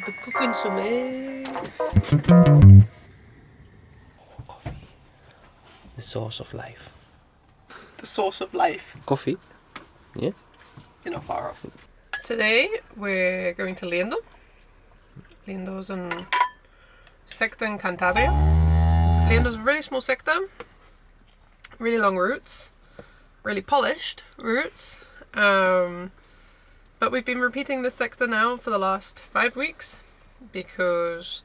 The cooking some eggs. Coffee. The source of life. The source of life. Coffee? Yeah. You're not far off. Today we're going to Liendo. Liendo's a sector in Cantabria. Liendo's a really small sector. Really long routes. Really polished routes. But we've been repeating this sector now for the last 5 weeks because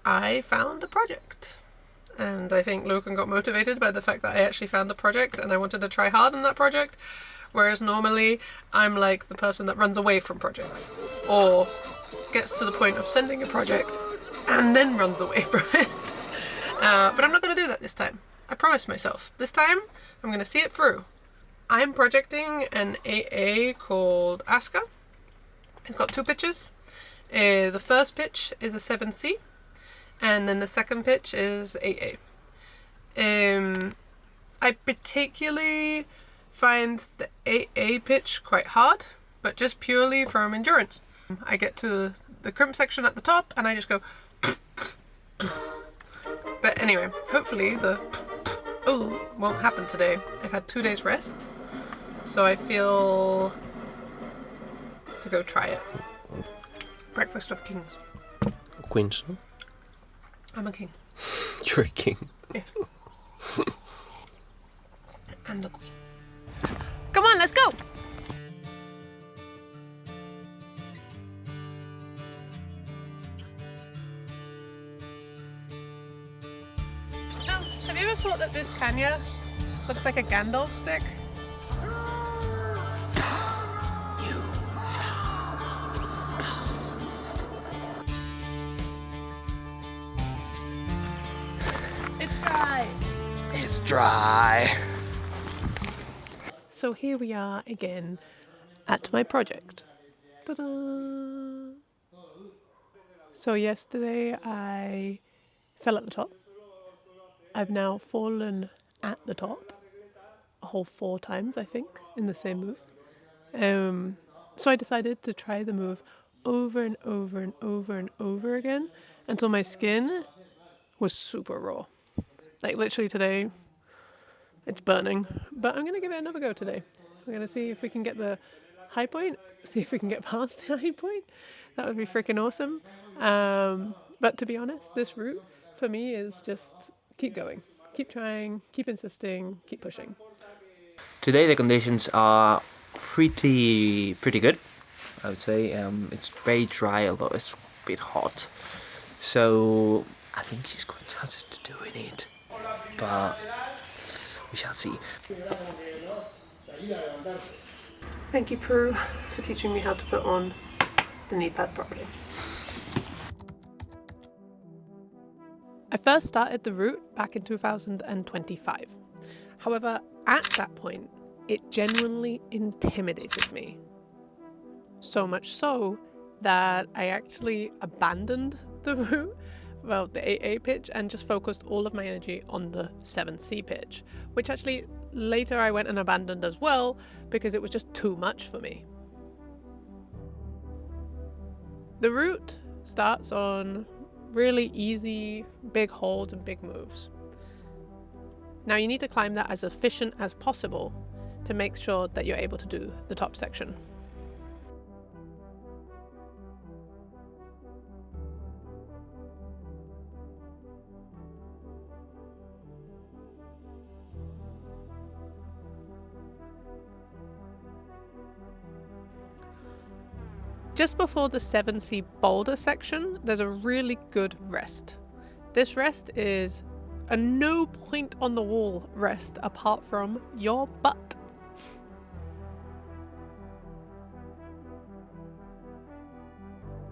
I found a project. And I think Logan got motivated by the fact that I actually found the project and I wanted to try hard on that project. Whereas normally I'm like the person that runs away from projects or gets to the point of sending a project and then runs away from it. But I'm not going to do that this time. I promised myself. This time I'm going to see it through. I'm projecting an AA called Aska. It's got 2 pitches. The first pitch is a 7C, and then the second pitch is AA. I particularly find the AA pitch quite hard, but just purely from endurance. I get to the crimp section at the top, and I just go. But anyway, hopefully the won't happen today. I've had 2 days rest. So I feel to go try it. Breakfast of kings. Queens. Huh? I'm a king. You're a king. Yeah. And the queen. Come on, let's go! Now, have you ever thought that this Kanya looks like a Gandalf stick? It's dry. So here we are again at my project. Ta-da! So yesterday I fell at the top. I've now fallen at the top a whole 4 times, I think, in the same move. So I decided to try the move over and over and over and over again until my skin was super raw. Like literally today, it's burning. But I'm going to give it another go today. We're going to see if we can get the high point, see if we can get past the high point. That would be freaking awesome. But to be honest, this route for me is just keep going. Keep trying, keep insisting, keep pushing. Today the conditions are pretty good, I would say. It's very dry, although it's a bit hot. So I think she's got chances to doing it. But we shall see. Thank you, Prue, for teaching me how to put on the knee pad properly. I first started the route back in 2025. However, at that point, it genuinely intimidated me. So much so that I actually abandoned the route, well, the AA pitch, and just focused all of my energy on the 7C pitch, which actually later I went and abandoned as well because it was just too much for me. The route starts on really easy, big holds and big moves. Now you need to climb that as efficient as possible to make sure that you're able to do the top section. Just before the 7C boulder section, there's a really good rest. This rest is a no point on the wall rest apart from your butt.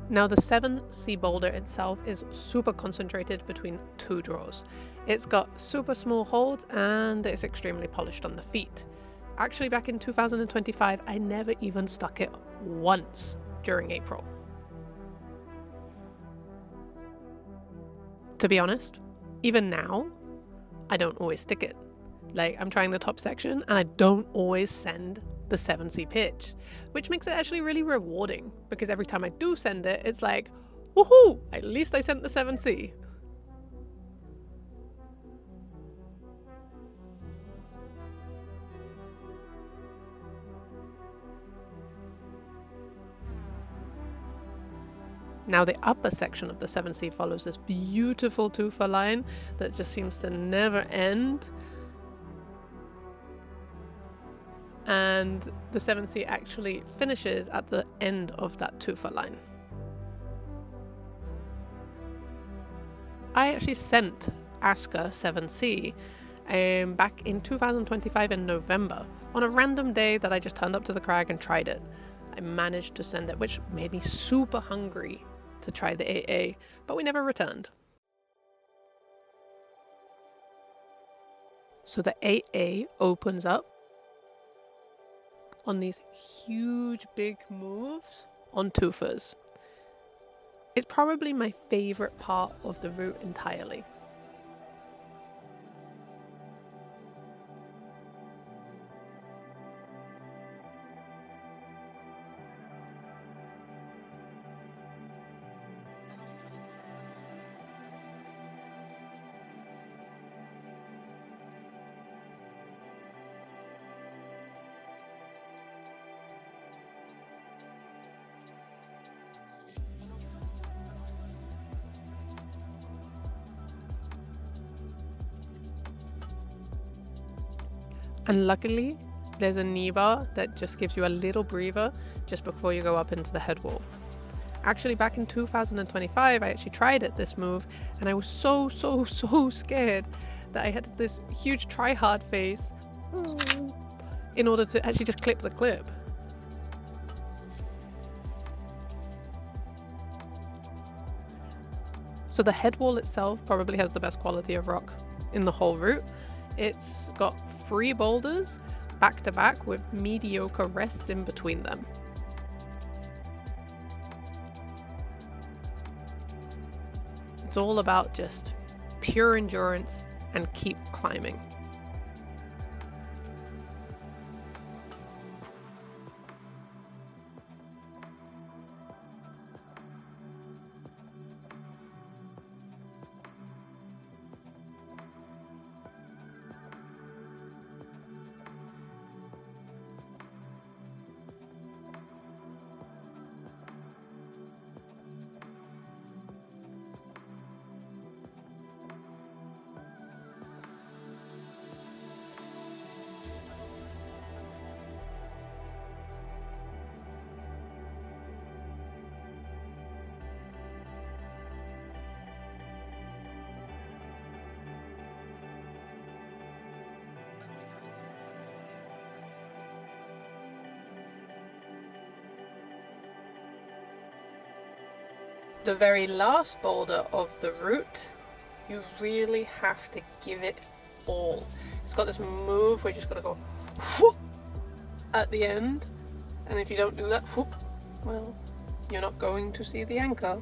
Now the 7C boulder itself is super concentrated between 2 draws. It's got super small holds and it's extremely polished on the feet. Actually, back in 2025, I never even stuck it once during April. To be honest, even now, I don't always stick it. Like, I'm trying the top section and I don't always send the 7C pitch, which makes it actually really rewarding because every time I do send it, it's like, woohoo, at least I sent the 7C. Now the upper section of the 7C follows this beautiful tufa line that just seems to never end. And the 7C actually finishes at the end of that tufa line. I actually sent Aska 7C back in 2025 in November on a random day that I just turned up to the crag and tried it. I managed to send it, which made me super hungry to try the 8A, but we never returned. So the 8A opens up on these huge big moves on tufas. It's probably my favorite part of the route entirely. And luckily, there's a knee bar that just gives you a little breather just before you go up into the head wall. Actually, back in 2025, I actually tried it, this move, and I was so scared that I had this huge try-hard face in order to actually just clip the clip. So the head wall itself probably has the best quality of rock in the whole route. It's got 3 boulders back to back with mediocre rests in between them. It's all about just pure endurance and keep climbing. The very last boulder of the route, you really have to give it all. It's got this move where you just gotta go whoop at the end, and if you don't do that whoop, well, you're not going to see the anchor.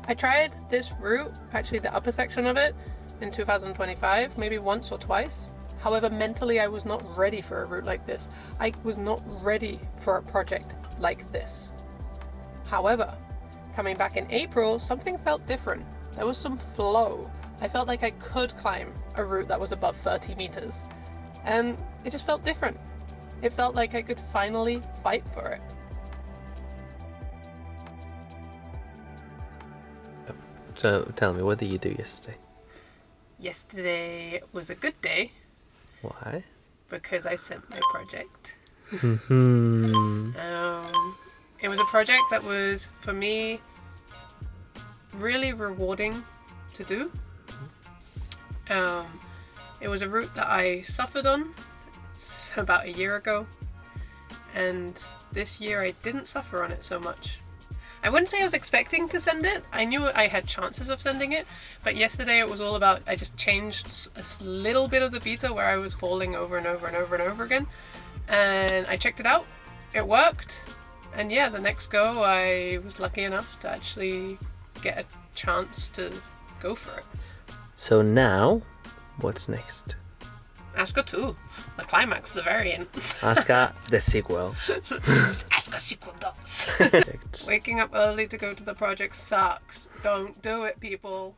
I tried this route, actually the upper section of it, in 2025, maybe once or twice. However, mentally I was not ready for a route like this. I was not ready for a project like this. However, coming back in April, something felt different. There was some flow. I felt like I could climb a route that was above 30 meters. And it just felt different. It felt like I could finally fight for it. So tell me, what did you do yesterday? Yesterday was a good day. Why? Because I sent my project. Mm-hmm. It was a project that was, for me, really rewarding to do. It was a route that I suffered on about a year ago, and this year I didn't suffer on it so much. I wouldn't say I was expecting to send it. I knew I had chances of sending it, but yesterday it was all about, I just changed a little bit of the beta where I was falling over and over and over and over again, and I checked it out. It worked. And yeah, the next go I was lucky enough to actually get a chance to go for it. So now, what's next? Aska 2, the climax, the very end. Aska, the sequel. Aska sequel does. Waking up early to go to the project sucks. Don't do it, people.